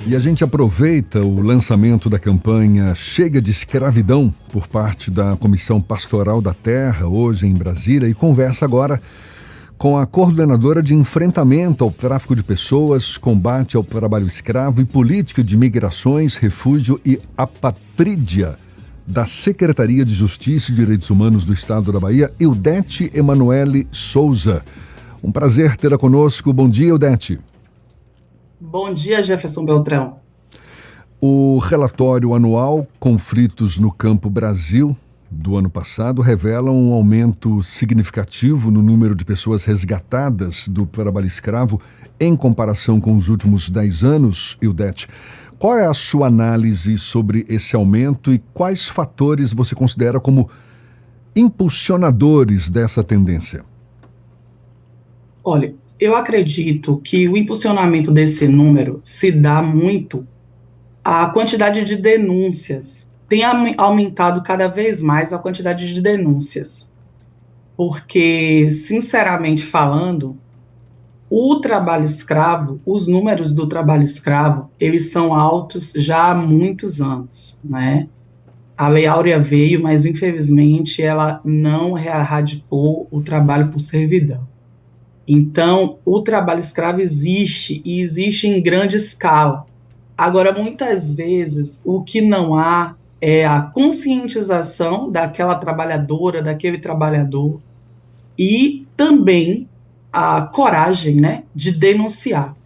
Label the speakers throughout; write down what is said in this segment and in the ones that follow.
Speaker 1: E a gente aproveita o lançamento da campanha Chega de Escravidão por parte da Comissão Pastoral da Terra, hoje em Brasília, e conversa agora com a coordenadora de enfrentamento ao tráfico de pessoas, combate ao trabalho escravo e política de migrações, refúgio e apatrídia da Secretaria de Justiça e Direitos Humanos do Estado da Bahia, Ildete Emanuele Souza. Um prazer tê-la conosco. Bom dia, Ildete.
Speaker 2: Bom dia, Jefferson Beltrão.
Speaker 1: O relatório anual Conflitos no Campo Brasil do ano passado revela um aumento significativo no número de pessoas resgatadas do trabalho escravo em comparação com os últimos 10 anos, Ildete. Qual é a sua análise sobre esse aumento e quais fatores você considera como impulsionadores dessa tendência?
Speaker 2: Olha, eu acredito que o impulsionamento desse número se dá muito à quantidade de denúncias. Tem aumentado cada vez mais a quantidade de denúncias, porque, sinceramente falando, o trabalho escravo, os números do trabalho escravo, eles são altos já há muitos anos, né? A Lei Áurea veio, mas infelizmente ela não erradicou o trabalho por servidão. Então, o trabalho escravo existe, e existe em grande escala. Agora, muitas vezes, o que não há é a conscientização daquela trabalhadora, daquele trabalhador, e também a coragem, né, de denunciar.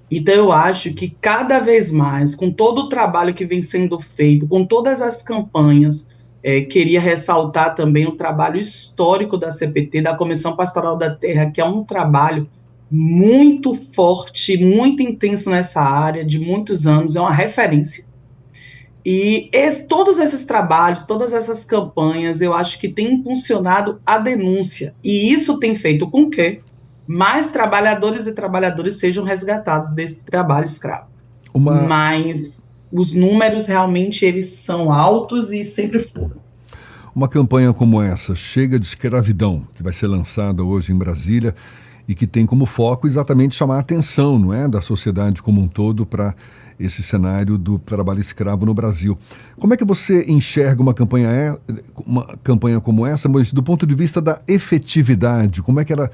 Speaker 2: Então, eu acho que cada vez mais, com todo o trabalho que vem sendo feito, com todas as campanhas, queria ressaltar também o trabalho histórico da CPT, da Comissão Pastoral da Terra, que é um trabalho muito forte, muito intenso nessa área, de muitos anos, é uma referência. E todos esses trabalhos, todas essas campanhas, eu acho que tem impulsionado a denúncia. E isso tem feito com que mais trabalhadores e trabalhadoras sejam resgatados desse trabalho escravo. Mas os números realmente eles são altos e sempre foram.
Speaker 1: Uma campanha como essa, Chega de Escravidão, que vai ser lançada hoje em Brasília e que tem como foco exatamente chamar a atenção, não é, da sociedade como um todo para esse cenário do trabalho escravo no Brasil. Como é que você enxerga uma campanha como essa, mas do ponto de vista da efetividade? Como é que ela,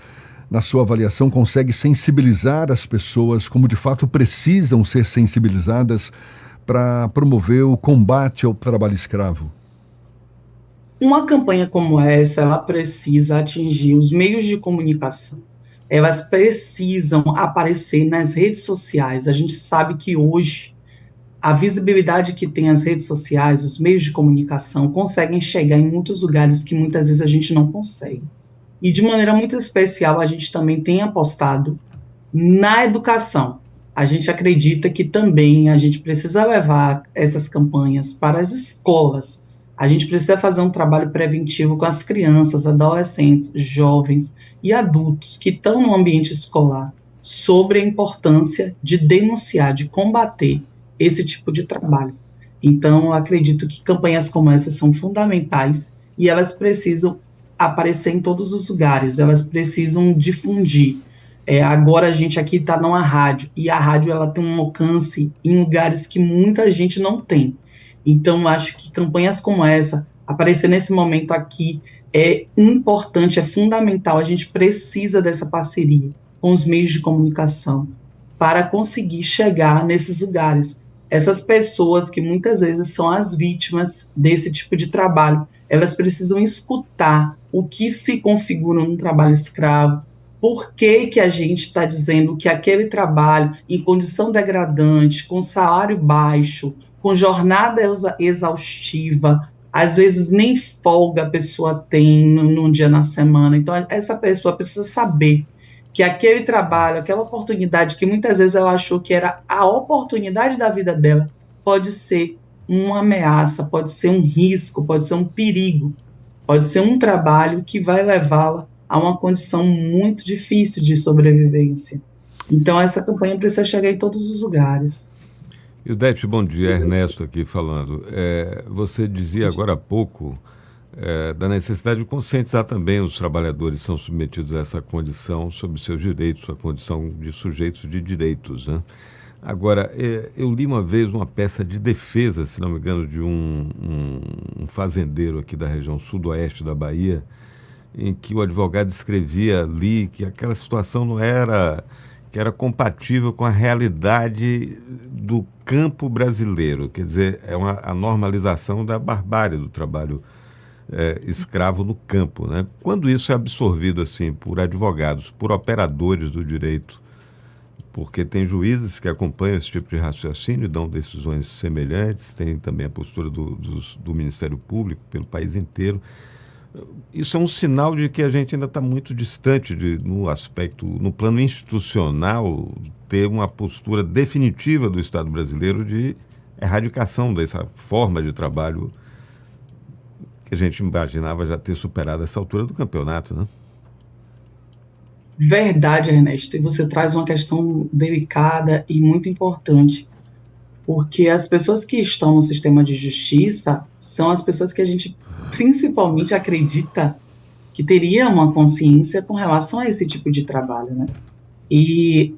Speaker 1: na sua avaliação, consegue sensibilizar as pessoas como de fato precisam ser sensibilizadas para promover o combate ao trabalho escravo?
Speaker 2: Uma campanha como essa, ela precisa atingir os meios de comunicação. Elas precisam aparecer nas redes sociais. A gente sabe que hoje a visibilidade que tem as redes sociais, os meios de comunicação, conseguem chegar em muitos lugares que muitas vezes a gente não consegue. E de maneira muito especial, a gente também tem apostado na educação. A gente acredita que também a gente precisa levar essas campanhas para as escolas. A gente precisa fazer um trabalho preventivo com as crianças, adolescentes, jovens e adultos que estão no ambiente escolar sobre a importância de denunciar, de combater esse tipo de trabalho. Então, eu acredito que campanhas como essas são fundamentais e elas precisam aparecer em todos os lugares, elas precisam difundir. Agora a gente aqui está numa rádio, e a rádio ela tem um alcance em lugares que muita gente não tem. Então, acho que campanhas como essa, aparecer nesse momento aqui, é importante, é fundamental. A gente precisa dessa parceria com os meios de comunicação para conseguir chegar nesses lugares. Essas pessoas que muitas vezes são as vítimas desse tipo de trabalho, elas precisam escutar o que se configura no trabalho escravo, por que a gente está dizendo que aquele trabalho em condição degradante, com salário baixo, com jornada exaustiva, às vezes nem folga a pessoa tem num dia na semana. Então, essa pessoa precisa saber que aquele trabalho, aquela oportunidade que muitas vezes ela achou que era a oportunidade da vida dela, pode ser uma ameaça, pode ser um risco, pode ser um perigo, pode ser um trabalho que vai levá-la a uma condição muito difícil de sobrevivência. Então, essa campanha precisa chegar em todos os lugares.
Speaker 3: Ildete, bom dia. Ernesto aqui falando. Você dizia agora há pouco da necessidade de conscientizar também os trabalhadores que são submetidos a essa condição sobre seus direitos, sua condição de sujeitos de direitos, né? Agora, eu li uma vez uma peça de defesa, se não me engano, de um fazendeiro aqui da região sudoeste da Bahia, em que o advogado escrevia ali que aquela situação não era, que era compatível com a realidade do campo brasileiro. Quer dizer, a normalização da barbárie do trabalho escravo no campo, né? Quando isso é absorvido assim por advogados, por operadores do direito, porque tem juízes que acompanham esse tipo de raciocínio e dão decisões semelhantes, tem também a postura do Ministério Público pelo país inteiro. Isso é um sinal de que a gente ainda está muito distante no plano institucional, ter uma postura definitiva do Estado brasileiro de erradicação dessa forma de trabalho que a gente imaginava já ter superado essa altura do campeonato, né?
Speaker 2: Verdade, Ernesto, e você traz uma questão delicada e muito importante, porque as pessoas que estão no sistema de justiça são as pessoas que a gente principalmente acredita que teria uma consciência com relação a esse tipo de trabalho, né? E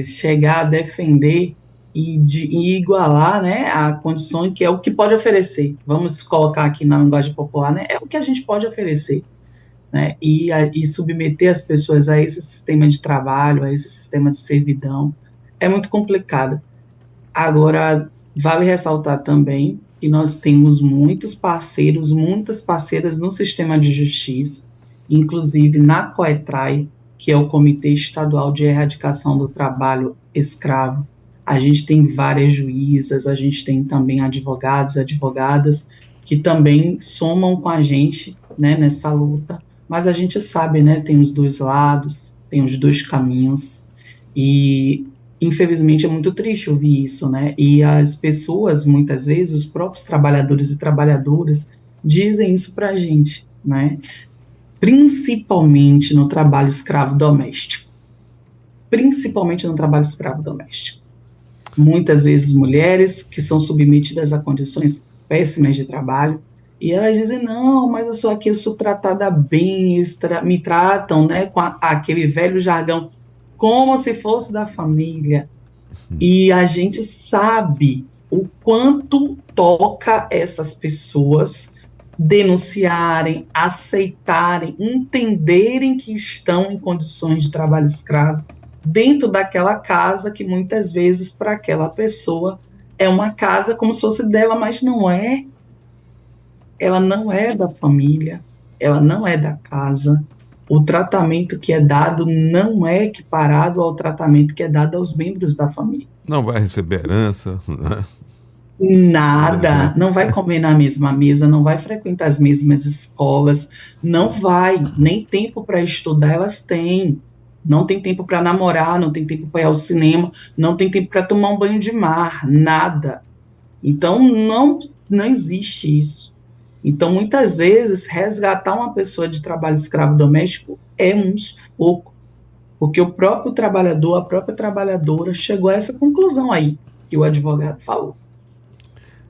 Speaker 2: chegar a defender e igualar, né, a condição que é o que pode oferecer. Vamos colocar aqui na linguagem popular, né? É o que a gente pode oferecer, né? E submeter as pessoas a esse sistema de trabalho, a esse sistema de servidão, é muito complicado. Agora, vale ressaltar também que nós temos muitos parceiros, muitas parceiras no sistema de justiça, inclusive na COETRAI, que é o Comitê Estadual de Erradicação do Trabalho Escravo. A gente tem várias juízas, a gente tem também advogados, advogadas, que também somam com a gente, né, nessa luta, mas a gente sabe, né, tem os dois lados, tem os dois caminhos, e infelizmente é muito triste ouvir isso, né, e as pessoas, muitas vezes, os próprios trabalhadores e trabalhadoras, dizem isso pra gente, né, principalmente no trabalho escravo doméstico, muitas vezes mulheres que são submetidas a condições péssimas de trabalho, e elas dizem, não, mas eu sou aqui, eu sou tratada bem, eles me tratam, né, com aquele velho jargão, como se fosse da família. E a gente sabe o quanto toca essas pessoas denunciarem, aceitarem, entenderem que estão em condições de trabalho escravo dentro daquela casa que muitas vezes para aquela pessoa é uma casa como se fosse dela, mas não é. Ela não é da família, ela não é da casa. O tratamento que é dado não é equiparado ao tratamento que é dado aos membros da família.
Speaker 3: Não vai receber herança, né?
Speaker 2: Nada, não vai comer na mesma mesa, não vai frequentar as mesmas escolas, não vai, nem tempo para estudar elas têm, não tem tempo para namorar, não tem tempo para ir ao cinema, não tem tempo para tomar um banho de mar, nada. Então, não existe isso. Então, muitas vezes, resgatar uma pessoa de trabalho escravo doméstico é um sufoco, porque o próprio trabalhador, a própria trabalhadora chegou a essa conclusão aí, que o advogado falou.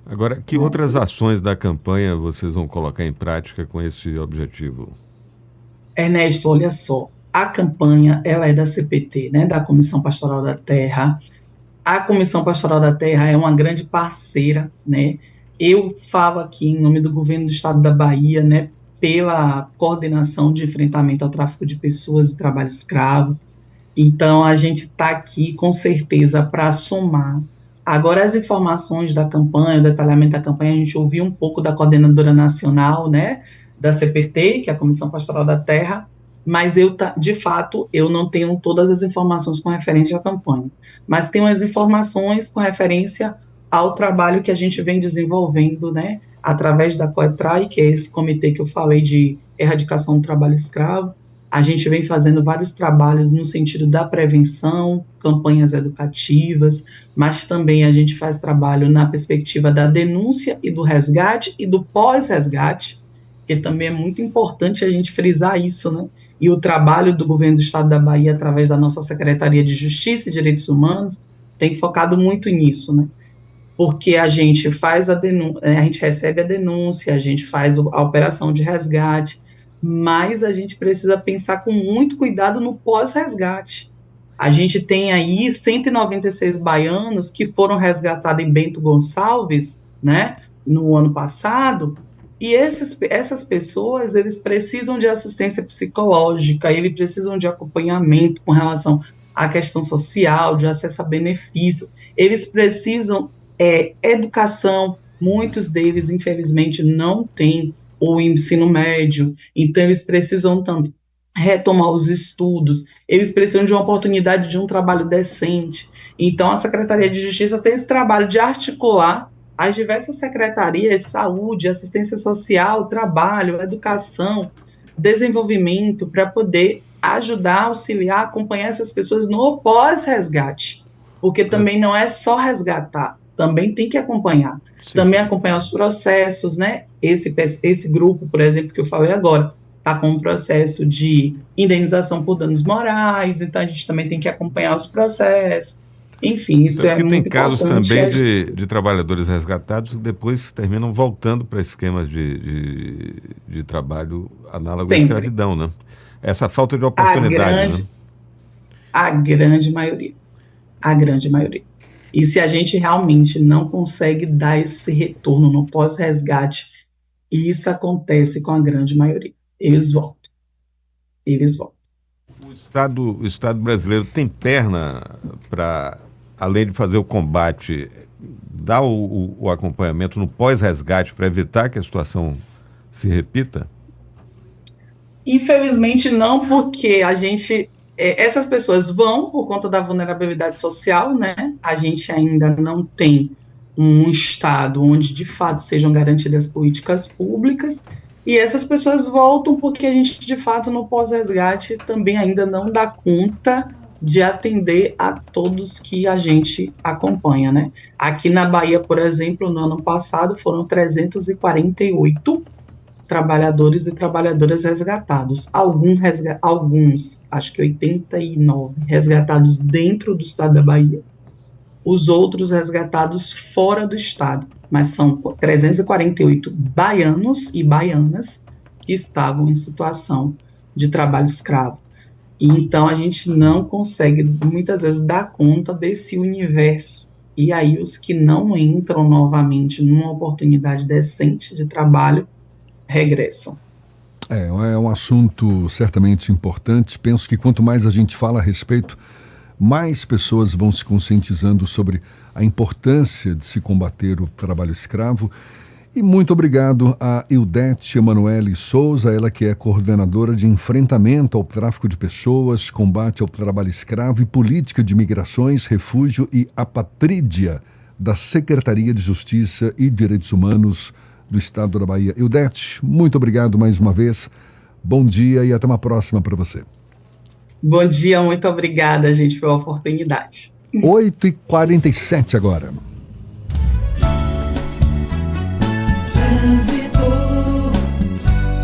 Speaker 3: Agora, que outras ações da campanha vocês vão colocar em prática com esse objetivo?
Speaker 2: Ernesto, olha só, a campanha, ela é da CPT, né, da Comissão Pastoral da Terra. A Comissão Pastoral da Terra é uma grande parceira, né? Eu falo aqui em nome do governo do estado da Bahia, né, pela coordenação de enfrentamento ao tráfico de pessoas e trabalho escravo. Então, a gente está aqui, com certeza, para somar. Agora, as informações da campanha, o detalhamento da campanha, a gente ouviu um pouco da coordenadora nacional, né, da CPT, que é a Comissão Pastoral da Terra, mas de fato, eu não tenho todas as informações com referência à campanha, mas tenho as informações com referência ao trabalho que a gente vem desenvolvendo, né, através da COETRAI, que é esse comitê que eu falei de erradicação do trabalho escravo. A gente vem fazendo vários trabalhos no sentido da prevenção, campanhas educativas, mas também a gente faz trabalho na perspectiva da denúncia e do resgate e do pós-resgate, que também é muito importante a gente frisar isso, né? E o trabalho do governo do estado da Bahia, através da nossa Secretaria de Justiça e Direitos Humanos, tem focado muito nisso, né? Porque a gente faz a gente recebe a denúncia, a gente faz a operação de resgate, mas a gente precisa pensar com muito cuidado no pós-resgate, A gente tem aí 196 baianos que foram resgatados em Bento Gonçalves, né, no ano passado, e essas pessoas, eles precisam de assistência psicológica, eles precisam de acompanhamento com relação à questão social, de acesso a benefício, eles precisam educação, muitos deles, infelizmente, não têm o ensino médio, então eles precisam também retomar os estudos, eles precisam de uma oportunidade de um trabalho decente. Então, a Secretaria de Justiça tem esse trabalho de articular as diversas secretarias, saúde, assistência social, trabalho, educação, desenvolvimento, para poder ajudar, auxiliar, acompanhar essas pessoas no pós-resgate, porque também não é só resgatar, também tem que acompanhar,
Speaker 3: Sim.
Speaker 2: também acompanhar os processos, né? Esse grupo, por exemplo, que eu falei agora, está com um processo de indenização por danos morais, então a gente também tem que acompanhar os processos. Enfim, isso é muito importante.
Speaker 3: Tem casos também de trabalhadores resgatados que depois terminam voltando para esquemas de trabalho análogo à escravidão, né? Essa falta de oportunidade, né?
Speaker 2: A grande maioria. A grande maioria. E se a gente realmente não consegue dar esse retorno no pós-resgate, isso acontece com a grande maioria. Eles voltam. Eles voltam.
Speaker 3: O Estado brasileiro tem perna para, além de fazer o combate, dar o acompanhamento no pós-resgate para evitar que a situação se repita?
Speaker 2: Infelizmente não, porque essas pessoas vão por conta da vulnerabilidade social, né? A gente ainda não tem um Estado onde de fato sejam garantidas políticas públicas, e essas pessoas voltam porque a gente, de fato, no pós-resgate também ainda não dá conta de atender a todos que a gente acompanha, né? Aqui na Bahia, por exemplo, no ano passado, foram 348 trabalhadores e trabalhadoras resgatados. Alguns, acho que 89, resgatados dentro do estado da Bahia. Os outros resgatados fora do estado, mas são 348 baianos e baianas que estavam em situação de trabalho escravo. E então a gente não consegue muitas vezes dar conta desse universo. E aí os que não entram novamente numa oportunidade decente de trabalho regressam.
Speaker 1: É um assunto certamente importante. Penso que quanto mais a gente fala a respeito, mais pessoas vão se conscientizando sobre a importância de se combater o trabalho escravo. E muito obrigado a Ildete Emanuele Souza, ela que é coordenadora de enfrentamento ao tráfico de pessoas, combate ao trabalho escravo e política de migrações, refúgio e apatrídia da Secretaria de Justiça e Direitos Humanos do Estado da Bahia. Ildete, muito obrigado mais uma vez. Bom dia e até uma próxima para você.
Speaker 2: Bom dia, muito obrigada, gente, pela oportunidade.
Speaker 1: 8h47 agora.